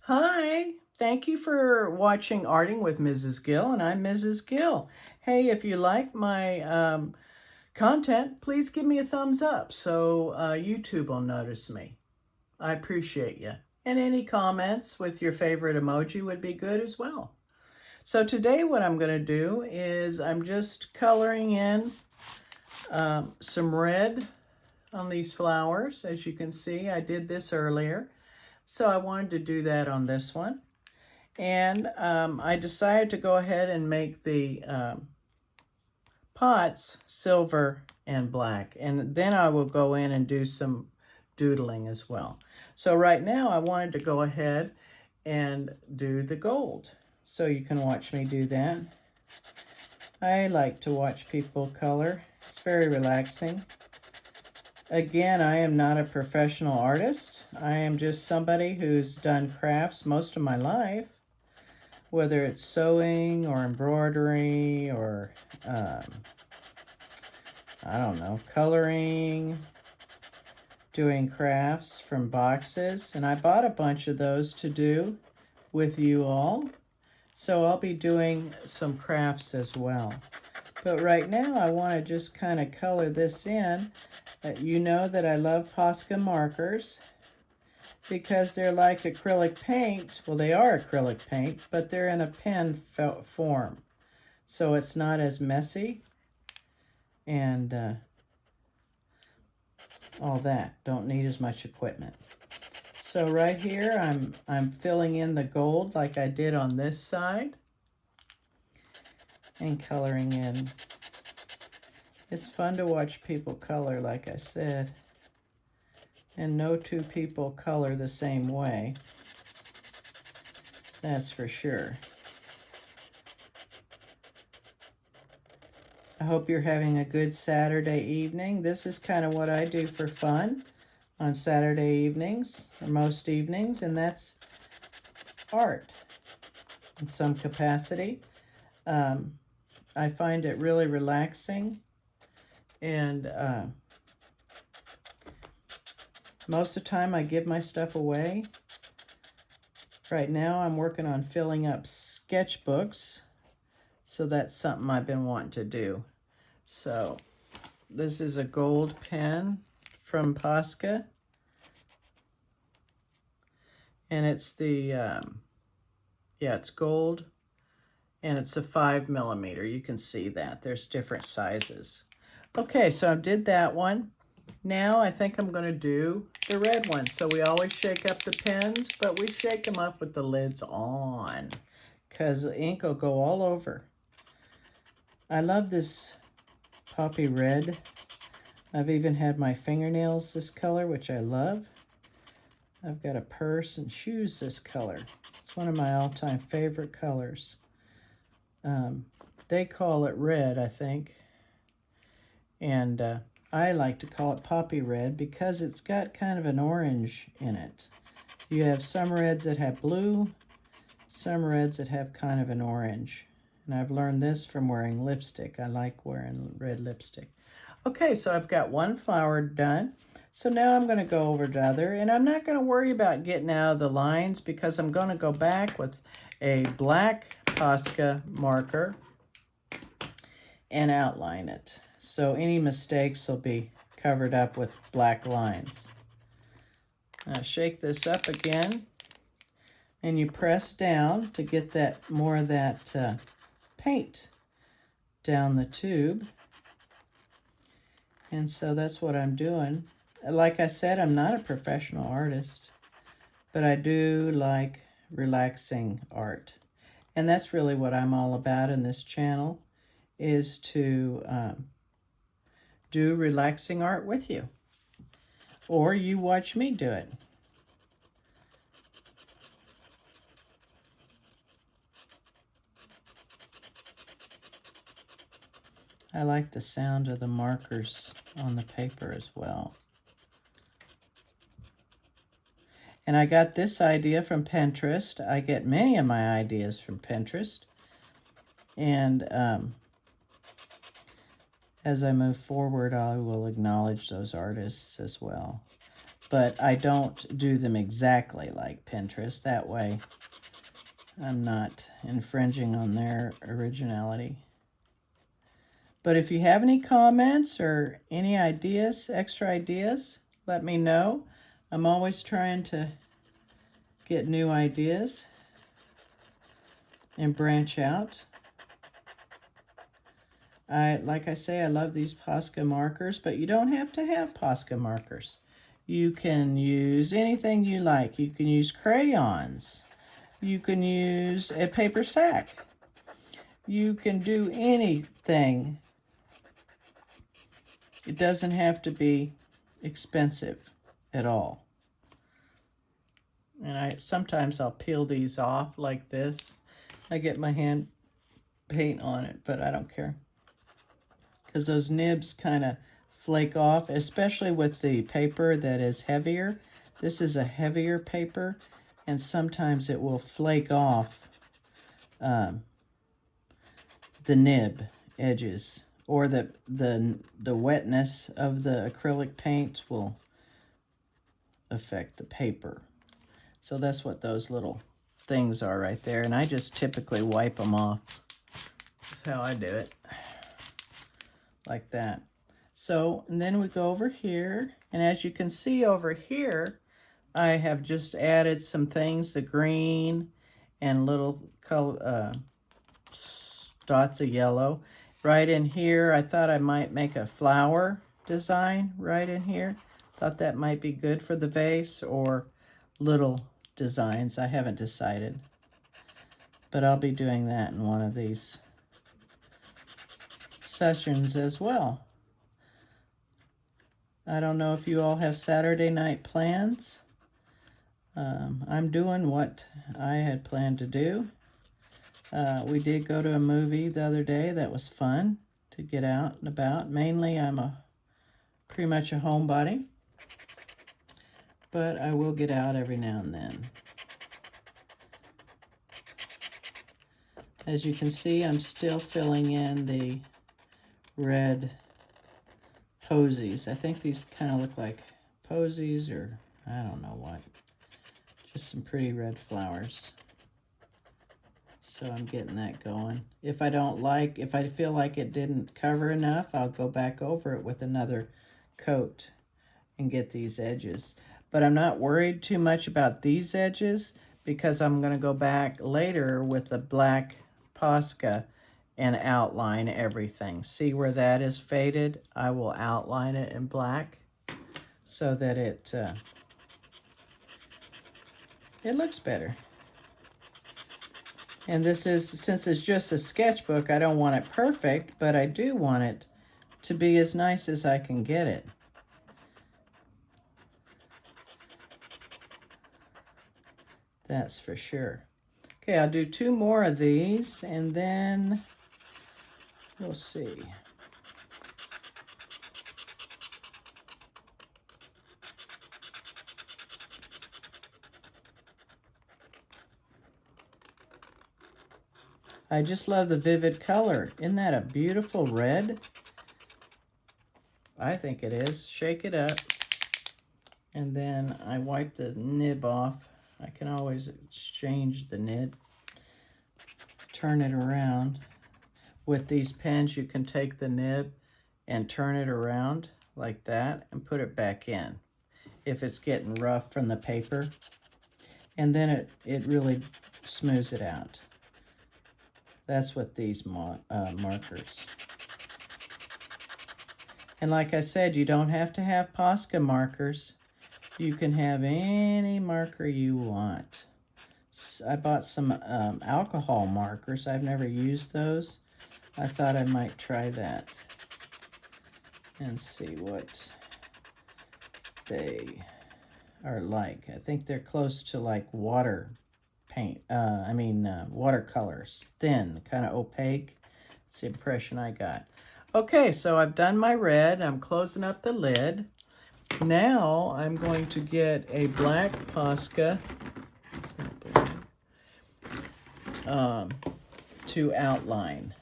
Hi, thank you for watching Arting with Mrs. Gill, and I'm Mrs. Gill. Hey, if you like my content, please give me a thumbs up so YouTube will notice me. I appreciate you. And any comments with your favorite emoji would be good as well. So today what I'm going to do is I'm just coloring in some red on these flowers. As you can see, I did this earlier. So I wanted to do that on this one. And I decided to go ahead and make the pots silver and black. And then I will go in and do some doodling as well. So right now I wanted to go ahead and do the gold. So you can watch me do that. I like to watch people color. It's very relaxing. Again, I am not a professional artist. I am just somebody who's done crafts most of my life, whether it's sewing or embroidery or, I don't know, coloring, doing crafts from boxes. And I bought a bunch of those to do with you all. So I'll be doing some crafts as well. But right now I want to just kind of color this in. You know that I love Posca markers because they're like acrylic paint. Well, they are acrylic paint, but they're in a pen form. So it's not as messy and all that. Don't need as much equipment. So right here, I'm filling in the gold like I did on this side and coloring in. It's fun to watch people color, like I said. And no two people color the same way. That's for sure. I hope you're having a good Saturday evening. This is kind of what I do for fun on Saturday evenings, or most evenings, and that's art in some capacity. I find it really relaxing, and most of the time I give my stuff away. Right now I'm working on filling up sketchbooks, so that's something I've been wanting to do. So this is a gold pen from Posca, and it's the, it's gold, and it's a 5mm. You can see that. There's different sizes. Okay, so I did that one. Now I think I'm going to do the red one. So we always shake up the pens, but we shake them up with the lids on because the ink will go all over. I love this poppy red. I've even had my fingernails this color, which I love. I've got a purse and shoes this color. It's one of my all-time favorite colors. They call it red, I think. And I like to call it poppy red because it's got kind of an orange in it. You have some reds that have blue, some reds that have kind of an orange. And I've learned this from wearing lipstick. I like wearing red lipstick. Okay, so I've got one flower done. So now I'm going to go over to the other, and I'm not going to worry about getting out of the lines because I'm going to go back with a black Posca marker and outline it. So any mistakes will be covered up with black lines. Now shake this up again, and you press down to get that more of that paint down the tube. And so that's what I'm doing. Like I said, I'm not a professional artist, but I do like relaxing art. And that's really what I'm all about in this channel, is to do relaxing art with you. Or you watch me do it. I like the sound of the markers on the paper as well. And I got this idea from Pinterest. I get many of my ideas from Pinterest. And as I move forward, I will acknowledge those artists as well. but I don't do them exactly like Pinterest. That way I'm not infringing on their originality. But if you have any comments or any ideas, extra ideas, let me know. I'm always trying to get new ideas and branch out. Like I say, I love these Posca markers, but you don't have to have Posca markers. You can use anything you like. You can use crayons. You can use a paper sack. You can do anything. It doesn't have to be expensive at all. And sometimes I'll peel these off like this. I get my hand paint on it, but I don't care, because those nibs kind of flake off, especially with the paper that is heavier. This is a heavier paper, and sometimes it will flake off the nib edges, or the wetness of the acrylic paints will affect the paper. So that's what those little things are right there, and I just typically wipe them off. That's how I do it, like that. So, and then we go over here, and as you can see over here, I have just added some things, the green and little color, dots of yellow. Right in here, I thought I might make a flower design right in here. Thought that might be good for the vase, or little designs. I haven't decided, but I'll be doing that in one of these sessions as well. I don't know if you all have Saturday night plans. I'm doing what I had planned to do. We did go to a movie the other day. That was fun to get out and about. Mainly, I'm pretty much a homebody, but I will get out every now and then. As you can see, I'm still filling in the red posies. I think these kind of look like posies, or I don't know what. Just some pretty red flowers. So I'm getting that going. If I feel like it didn't cover enough, I'll go back over it with another coat and get these edges. But I'm not worried too much about these edges, because I'm going to go back later with the black Posca and outline everything. See where that is faded? I will outline it in black so that it looks better. And this is, since it's just a sketchbook, I don't want it perfect, but I do want it to be as nice as I can get it. That's for sure. Okay, I'll do 2 more of these, and then we'll see. I just love the vivid color. Isn't that a beautiful red? I think it is. Shake it up. And then I wipe the nib off. I can always exchange the nib. Turn it around. With these pens, you can take the nib and turn it around like that and put it back in if it's getting rough from the paper. And then it really smooths it out. That's what these markers. And like I said, you don't have to have Posca markers. You can have any marker you want. I bought some alcohol markers. I've never used those. I thought I might try that and see what they are like. I think they're close to like water paint. Watercolors. Thin, kind of opaque. That's the impression I got. Okay, so I've done my red. I'm closing up the lid. Now I'm going to get a black Posca to outline.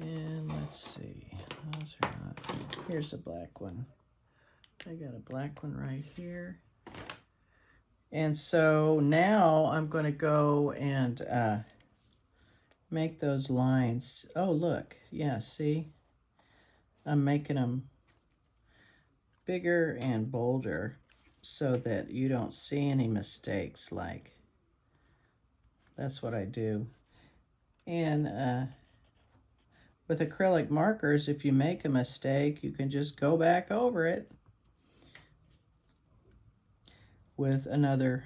And let's see. Those are not. Here's a black one. I got a black one right here. And so now I'm going to go and make those lines. Oh, look. Yeah, see? I'm making them bigger and bolder so that you don't see any mistakes. Like, that's what I do. And with acrylic markers, if you make a mistake, you can just go back over it with another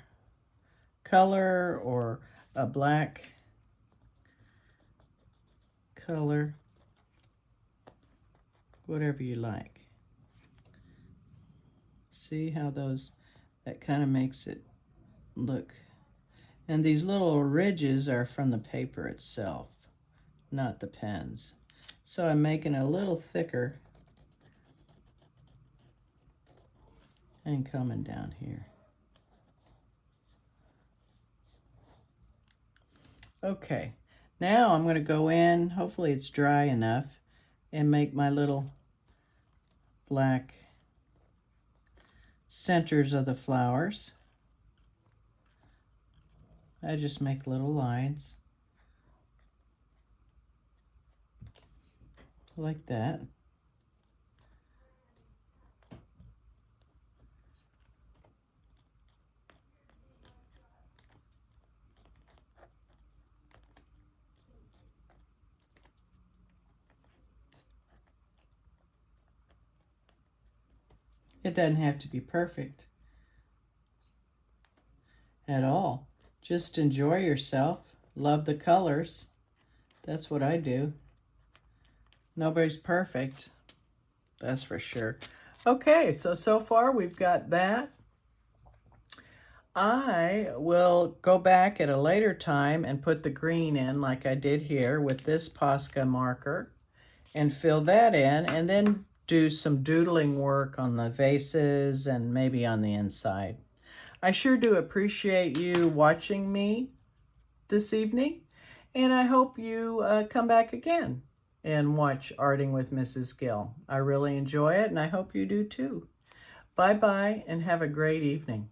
color or a black color, whatever you like. See how that kind of makes it look. And these little ridges are from the paper itself, not the pens. So I'm making it a little thicker and coming down here. Okay, now I'm going to go in, hopefully it's dry enough, and make my little black centers of the flowers. I just make little lines like that. It doesn't have to be perfect at all. Just enjoy yourself. Love the colors. That's what I do. Nobody's perfect. That's for sure. Okay, so far we've got that. I will go back at a later time and put the green in like I did here with this Posca marker and fill that in, and then do some doodling work on the vases and maybe on the inside. I sure do appreciate you watching me this evening, and I hope you come back again and watch Arting with Mrs. Gill. I really enjoy it, and I hope you do too. Bye-bye, and have a great evening.